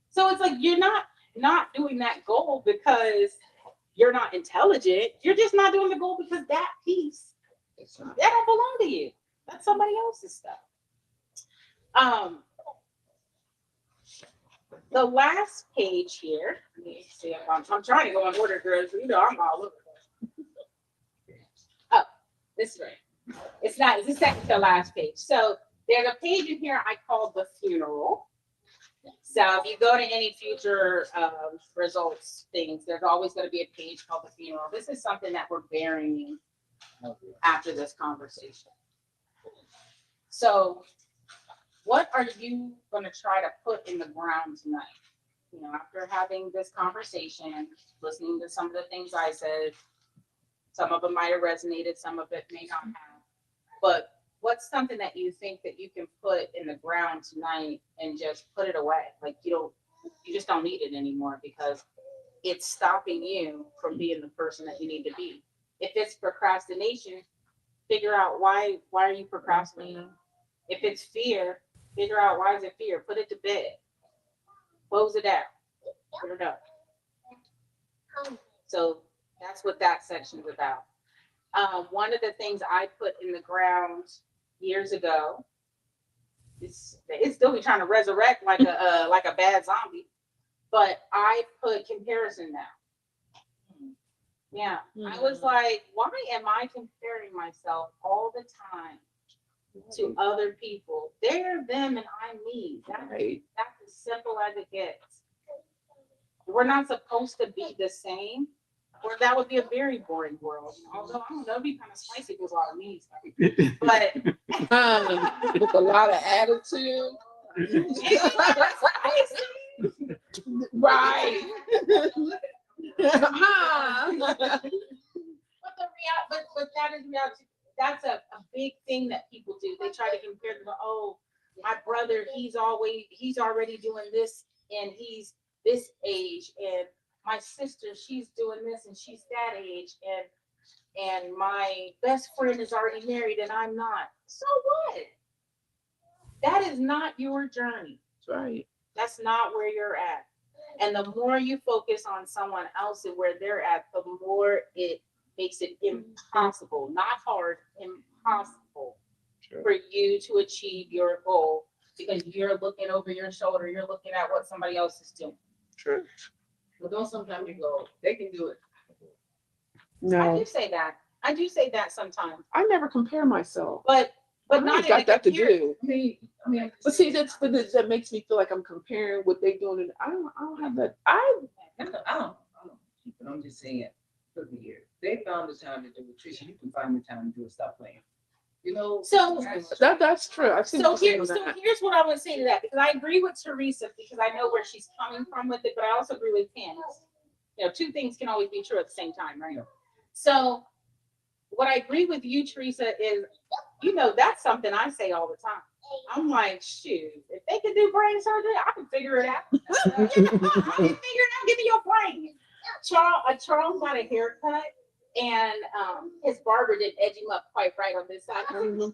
So it's like you're not doing that goal because you're not intelligent. You're just not doing the goal because that piece that don't belong to you. That's somebody else's stuff. The last page here. Let me see. I'm trying to go in order, girls. You know I'm all over. Oh, this way. It's not. It's the second to last page. So there's a page in here I call the funeral. So if you go to any future results things, there's always going to be a page called the funeral. This is something that we're burying after this conversation. So what are you going to try to put in the ground tonight? You know, after having this conversation, listening to some of the things I said, some of them might have resonated, some of it may not have. But what's something that you think that you can put in the ground tonight and just put it away? Like you just don't need it anymore because it's stopping you from being the person that you need to be. If it's procrastination, figure out why are you procrastinating? If it's fear, figure out why is it fear. Put it to bed. Close it down. Put it up. So that's what that section's about. One of the things I put in the ground years ago, it's still be trying to resurrect like a bad zombie, but I put comparison down. Yeah, I was like, why am I comparing myself all the time to other people? They're them and I'm me. That's as simple as it gets. We're not supposed to be the same, or that would be a very boring world. Although I don't know, it'd be kind of spicy with a lot of me. But with a lot of attitude. Right. But that is reality. That's a big thing that people do. They try to compare them. Oh, my brother, he's already doing this, and he's this age, and my sister, she's doing this, and she's that age, and my best friend is already married, and I'm not. So what? That is not your journey. That's right. That's not where you're at. And the more you focus on someone else and where they're at, the more it makes it impossible, not hard, impossible for you to achieve your goal because you're looking over your shoulder. You're looking at what somebody else is doing. True. But don't sometimes you go, they can do it. No, I do say that sometimes. I never compare myself. But I not ain't got that to do. I mean, But see, that makes me feel like I'm comparing what they doing, and I don't have that. I don't. But I'm just saying, look here. They found the time to do it. Tricia, you can find the time to do it. Stop playing. You know. So That's true. I've seen here's what I would say to that, because I agree with Teresa because I know where she's coming from with it, but I also agree with Candace. You know, two things can always be true at the same time, right? Yeah. So what I agree with you, Teresa, is, you know, that's something I say all the time. I'm like, shoot, if they can do brain surgery, I can figure it out. I can figure it out. Give me your brain. Charles got a haircut, and his barber didn't edge him up quite right on this side. Come over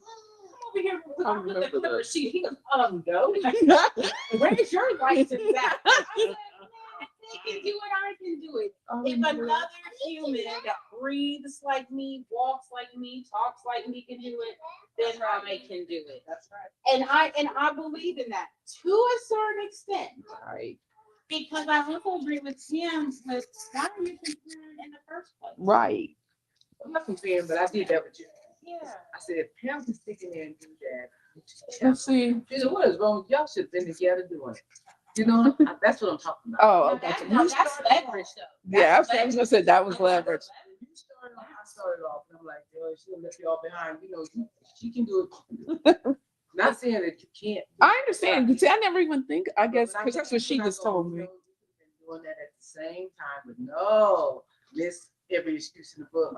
here with the clipper sheet. He goes, no. Where's your license at? I said, they can do it, I can do it. If another human that breathes like me, walks like me, talks like me can do it, then I can do it. That's right. And I believe in that to a certain extent. right. Because I also agree with Tim with why are you comparing in the first place? Right. I'm not comparing, but I did that with you. Yeah. I said, if Pam can stick in there and do that, Let's see. she said, what is wrong? Y'all should have been together doing it. You know, that's what I'm talking about. Oh, Now, okay. that's leverage, though. Yeah, I was gonna say that was leverage. I started off, and I'm like, yo, she'll let you all behind. You know, she can do it. Not saying that you can't. I understand. You see, I never even think. I guess because that's what she just told me. Doing that at the same time, but no, miss every excuse in the book.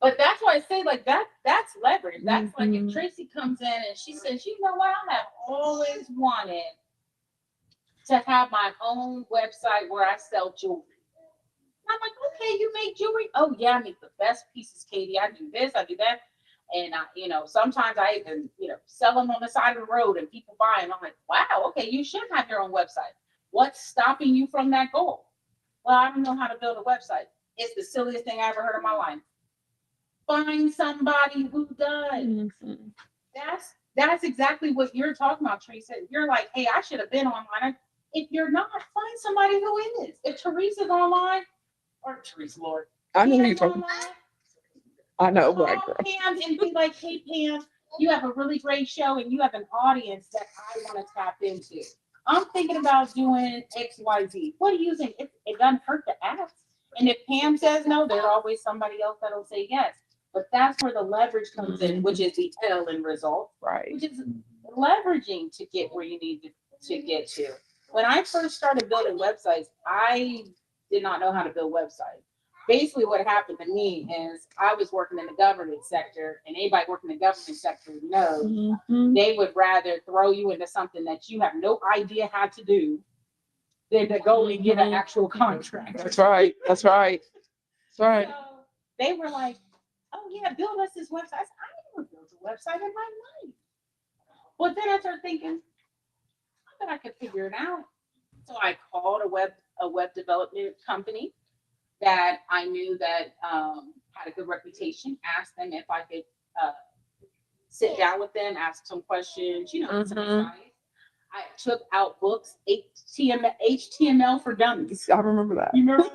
But that's why I say like that's leverage. That's like Mhm. if Tracy comes in and she says, you know what, I have always wanted to have my own website where I sell jewelry. I'm like, okay, you make jewelry? Oh yeah, I make the best pieces, Katie. I do this, I do that. And sometimes I even, sell them on the side of the road and people buy them. I'm like, wow, okay, you should have your own website. What's stopping you from that goal? Well, I don't know how to build a website. It's the silliest thing I ever heard in my life. Find somebody who does. Mhm. That's exactly what you're talking about, Teresa. You're like, hey, I should have been online. If you're not, find somebody who is. If Teresa's online, or Teresa, Lord, I know who you're Pam's talking. online, I know, black call girl. Pam and be like, hey, Pam, you have a really great show and you have an audience that I want to tap into. I'm thinking about doing X, Y, Z. What do you think? It doesn't hurt to ask. And if Pam says no, there's always somebody else that'll say yes. But that's where the leverage comes in, which is the L in result, Right. which is leveraging to get where you need to get to. When I first started building websites, I did not know how to build websites. Basically, what happened to me is I was working in the government sector, and anybody working in the government sector knows Mhm. they would rather throw you into something that you have no idea how to do than to go and get an actual contract. That's right. That's right. That's right. So they were like, oh yeah, build us this website. I said, I never built a website in my life. But then I started thinking, I bet I could figure it out. So I called a web development company that I knew that had a good reputation. Asked them if I could sit down with them, ask some questions, some advice. I took out books, HTML for dummies. I remember that. You remember?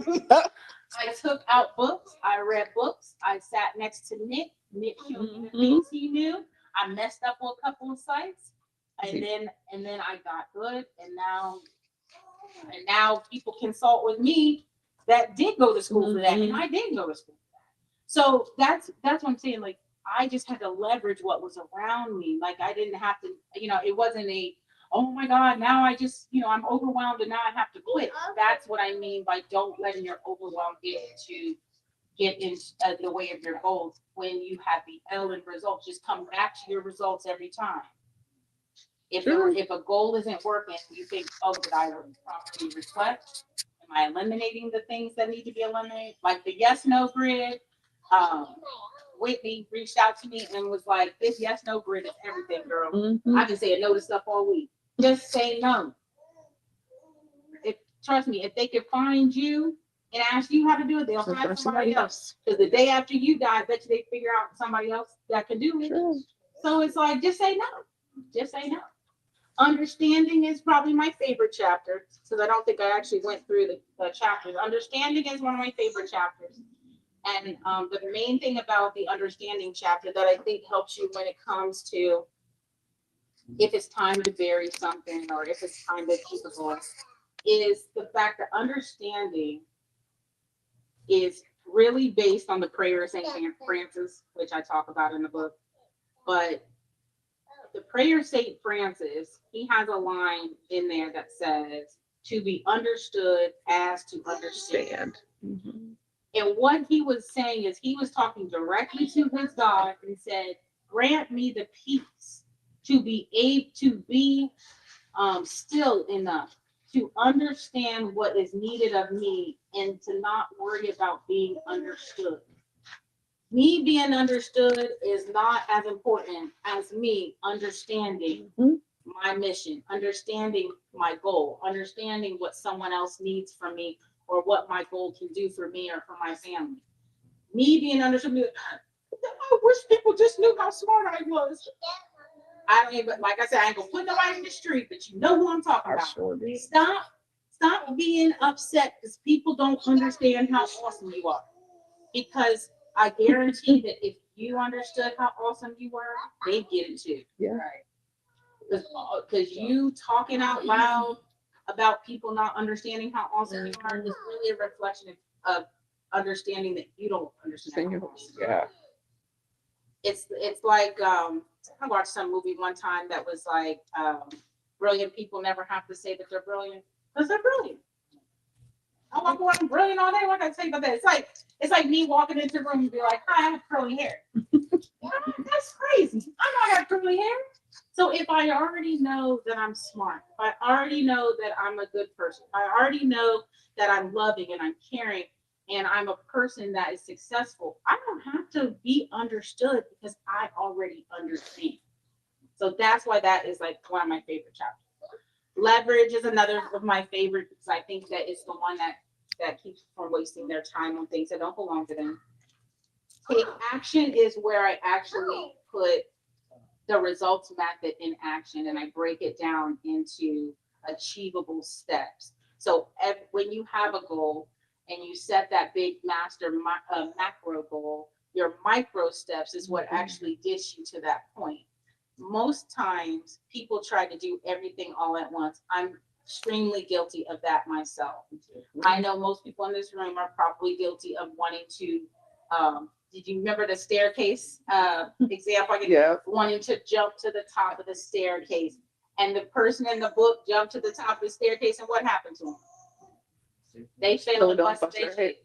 I took out books. I read books. I sat next to Nick. Nick showed me the things he knew. I messed up on a couple of sites, and then I got good. And now people consult with me that did go to school for that, and I didn't go to school for that. So that's what I'm saying. Like I just had to leverage what was around me. Like I didn't have to, it wasn't a, oh my God, now I just, I'm overwhelmed and now I have to quit. That's what I mean by don't letting your overwhelm get in the way of your goals. When you have the L in results, just come back to your results every time. If a goal isn't working, you think, oh, did I properly reflect? Am I eliminating the things that need to be eliminated? Like the yes, no grid. Whitney reached out to me and was like, this yes, no grid is everything, girl. I've been saying no to stuff all week. Just say no. Trust me, if they can find you and ask you how to do it, they'll find somebody else. Because the day after you die, I bet you they figure out somebody else that can do it. Sure. So it's like, just say no. Just say no. Understanding is probably my favorite chapter, because I don't think I actually went through the chapters. Understanding is one of my favorite chapters. And the main thing about the understanding chapter that I think helps you when it comes to if it's time to bury something or if it's time to keep it going, is the fact that understanding is really based on the prayer of St. Francis, which I talk about in the book. But the prayer of St. Francis, he has a line in there that says, to be understood as to understand. And what he was saying is he was talking directly to his God and said, grant me the peace to be able to be still enough to understand what is needed of me and to not worry about being understood. Me being understood is not as important as me understanding my mission, understanding my goal, understanding what someone else needs from me or what my goal can do for me or for my family. Me being understood, I wish people just knew how smart I was. I don't even, like I said, I ain't gonna put nobody in the street, but you know who I'm talking about. Sure stop being upset because people don't understand how awesome you are. Because I guarantee that if you understood how awesome you were, they'd get it too. Yeah. Right. Because you talking out loud about people not understanding how awesome you are is really a reflection of understanding that you don't understand. Yeah. It's like I watched some movie one time that was like brilliant people never have to say that they're brilliant because they're brilliant. I walk around brilliant all day. What can I tell you about that? It's like me walking into the room and be like, "Hi, I have curly hair." That's crazy. I know I got curly hair. So if I already know that I'm smart, if I already know that I'm a good person, I already know that I'm loving and I'm caring, and I'm a person that is successful, I don't have to be understood because I already understand. So that's why that is like one of my favorite chapters. Leverage is another of my favorite because I think that it's the one that keeps from wasting their time on things that don't belong to them. Take action is where I actually put the results method in action and I break it down into achievable steps. So when you have a goal and you set that big macro goal, your micro steps is what actually gets you to that point. Most times people try to do everything all at once. I'm extremely guilty of that myself. I know most people in this room are probably guilty of wanting to, did you remember the staircase example? Yeah. Wanting to jump to the top of the staircase. And the person in the book jumped to the top of the staircase and what happened to them? They fell and busted their shit.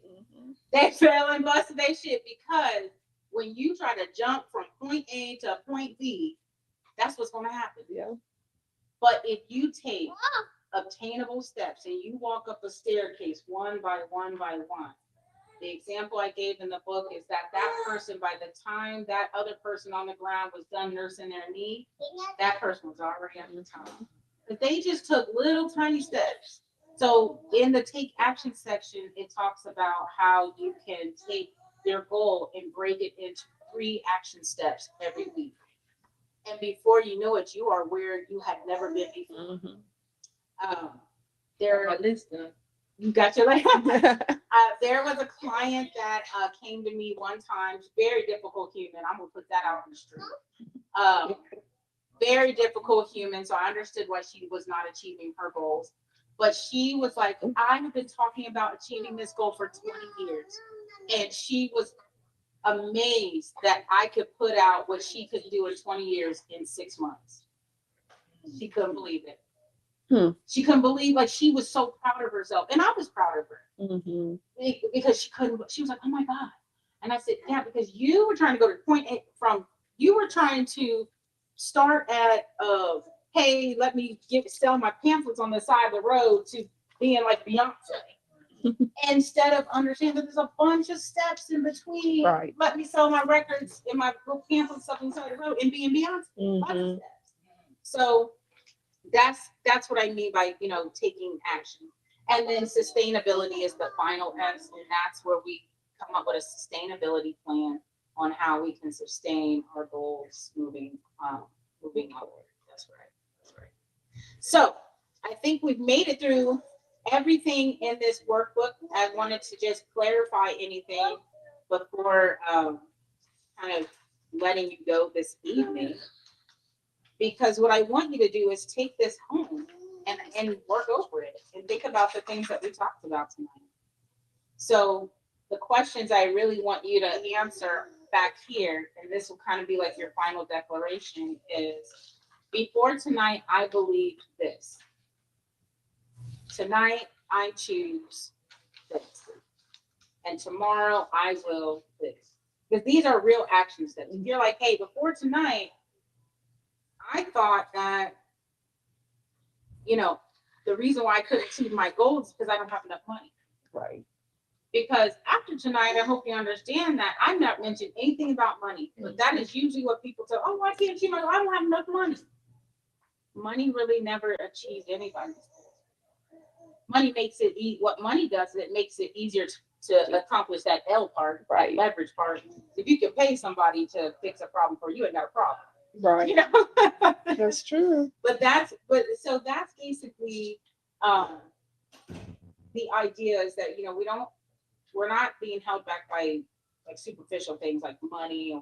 They fell and busted their shit because when you try to jump from point A to point B, that's what's going to happen. Yeah. But if you take obtainable steps and you walk up a staircase one by one by one, the example I gave in the book is that person, by the time that other person on the ground was done nursing their knee, that person was already at the top. But they just took little tiny steps. So in the take action section, it talks about how you can take your goal and break it into 3 action steps every week. And before you know it, you are where you have never been before. You got your like. There was a client that came to me one time, very difficult human. I'm gonna put that out on the street. Very difficult human. So I understood why she was not achieving her goals. But she was like, I have been talking about achieving this goal for 20 years. And she was amazed that I could put out what she could do in 20 years in 6 months. She couldn't believe it. She couldn't believe, like, she was so proud of herself. And I was proud of her. Because she was like, oh my God. And I said, yeah, because you were trying to go to point A you were trying to start at, hey, let me sell my pamphlets on the side of the road to being like Beyonce. Instead of understanding that there's a bunch of steps in between. Right. Let me sell my records and my pamphlets stuff on the side of the road and being Beyonce. So that's what I mean by, taking action. And then sustainability is the final S, and that's where we come up with a sustainability plan on how we can sustain our goals moving forward. That's right. So I think we've made it through everything in this workbook. I wanted to just clarify anything before kind of letting you go this evening. Because what I want you to do is take this home and work over it and think about the things that we talked about tonight. So the questions I really want you to answer back here, and this will kind of be like your final declaration, is before tonight, I believed this. Tonight, I choose this. And tomorrow, I will this. Because these are real action steps. If you're like, hey, before tonight, I thought that, the reason why I couldn't achieve my goals is because I don't have enough money. Right. Because after tonight, I hope you understand that I'm not mentioning anything about money. But that is usually what people say, oh, I can't achieve my goals. I don't have enough money. Money really never achieves anybody's goals. Money makes it, what money does, it makes it easier to accomplish that L part, right? Leverage part. If you can pay somebody to fix a problem for you, ain't got a problem. Right. That's true. So that's basically the idea is that, we're not being held back by like superficial things like money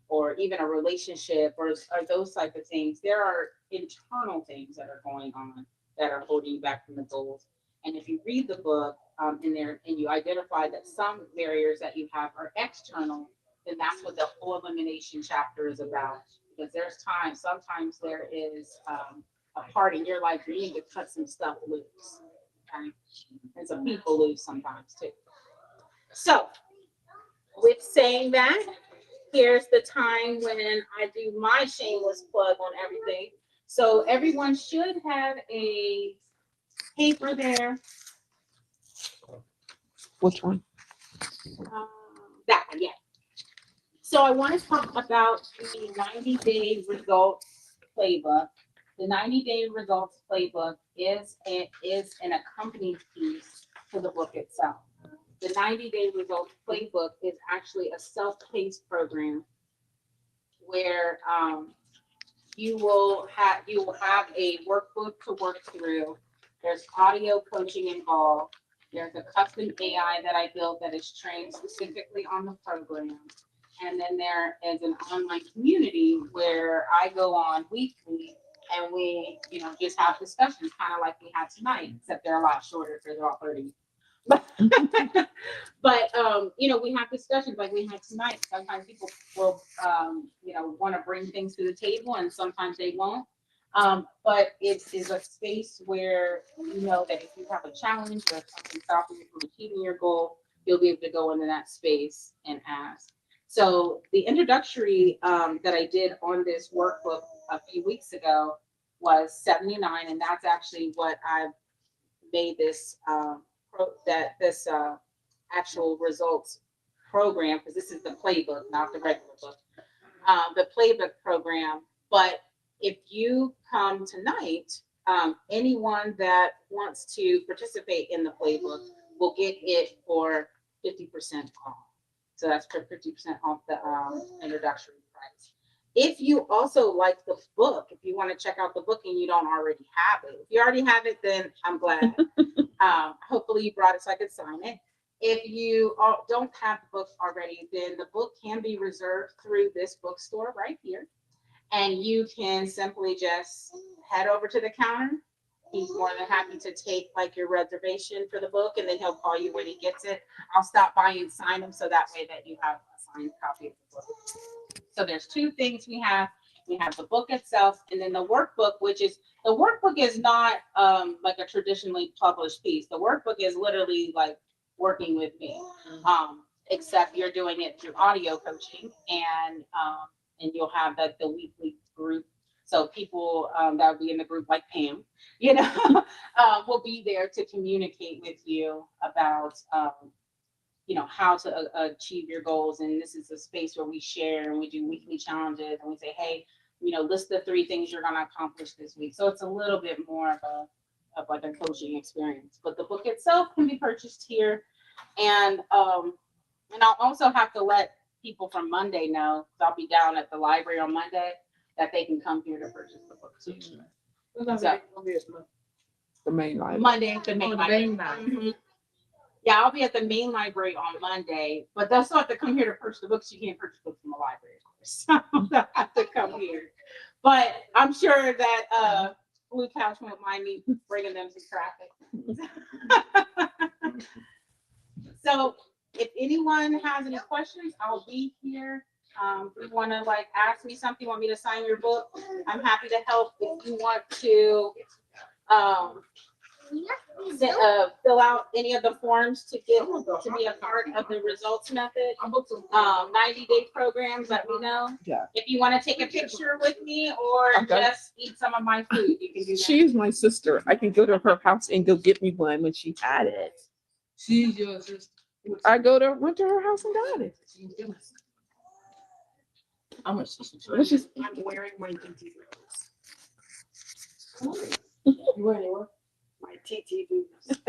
or even a relationship or those type of things. There are internal things that are going on that are holding you back from the goals. And if you read the book in there and you identify that some barriers that you have are external, then that's what the whole elimination chapter is about. Because sometimes there is a part in your life you need to cut some stuff loose. okay? And some people lose sometimes too. So, with saying that, here's the time when I do my shameless plug on everything. So everyone should have a paper there. Which one? That one, yeah. So I want to talk about the 90-day results playbook. The 90-day results playbook is an accompanying piece to the book itself. The 90-day results playbook is actually a self-paced program where you will have a workbook to work through. There's audio coaching involved. There's a custom AI that I built that is trained specifically on the program. And then there is an online community where I go on weekly and we, just have discussions, kind of like we had tonight, except they're a lot shorter because they're all 30. But we have discussions like we had tonight. Sometimes people will, want to bring things to the table, and sometimes they won't. But it is a space where you know that if you have a challenge or something stopping you from achieving your goal, you'll be able to go into that space and ask. So the introductory that I did on this workbook a few weeks ago was 79, and that's actually what I've made this actual results program, because this is the playbook, not the regular book, the playbook program. But if you come tonight, anyone that wants to participate in the playbook will get it for 50% off. So that's for 50% off the introductory price. If you also like the book, if you want to check out the book and you don't already have it, if you already have it, then I'm glad. Hopefully you brought it so I could sign it. If you don't have the book already, then the book can be reserved through this bookstore right here. And you can simply just head over to the counter. He's more than happy to take like your reservation for the book, and then he'll call you when he gets it. I'll stop by and sign them so that way that you have a signed copy of the book. So there's two things we have. We have the book itself, and then the workbook, the workbook is not like a traditionally published piece. The workbook is literally like working with me, except you're doing it through audio coaching, and you'll have the weekly group. So people that will be in the group, like Pam, will be there to communicate with you about how to achieve your goals. And this is a space where we share and we do weekly challenges, and we say, hey, list the 3 things you're going to accomplish this week. So it's a little bit more of like a coaching experience. But the book itself can be purchased here. And I'll also have to let people from Monday know, because I'll be down at the library on Monday, that they can come here to purchase the book too. The main line. Monday, the main library. Mm-hmm. Yeah, I'll be at the main library on Monday, but they'll still have to come here to purchase the books. You can't purchase books from the library, of course. So they'll have to come here. But I'm sure that Blue Couch won't mind me bringing them to traffic. So if anyone has any questions, I'll be here. If you want to ask me something, want me to sign your book, I'm happy to help. If you want to fill out any of the forms to get to be a part of the results method, 90-day programs, let me know. Yeah. If you want to take a picture with me or just eat some of my food, you can do that. She's my sister. I can go to her house and go get me one when she had it. She's your sister. I went to her house and got it. I'm a sister. I'm wearing my TT boots. You wearing what? My TT boots.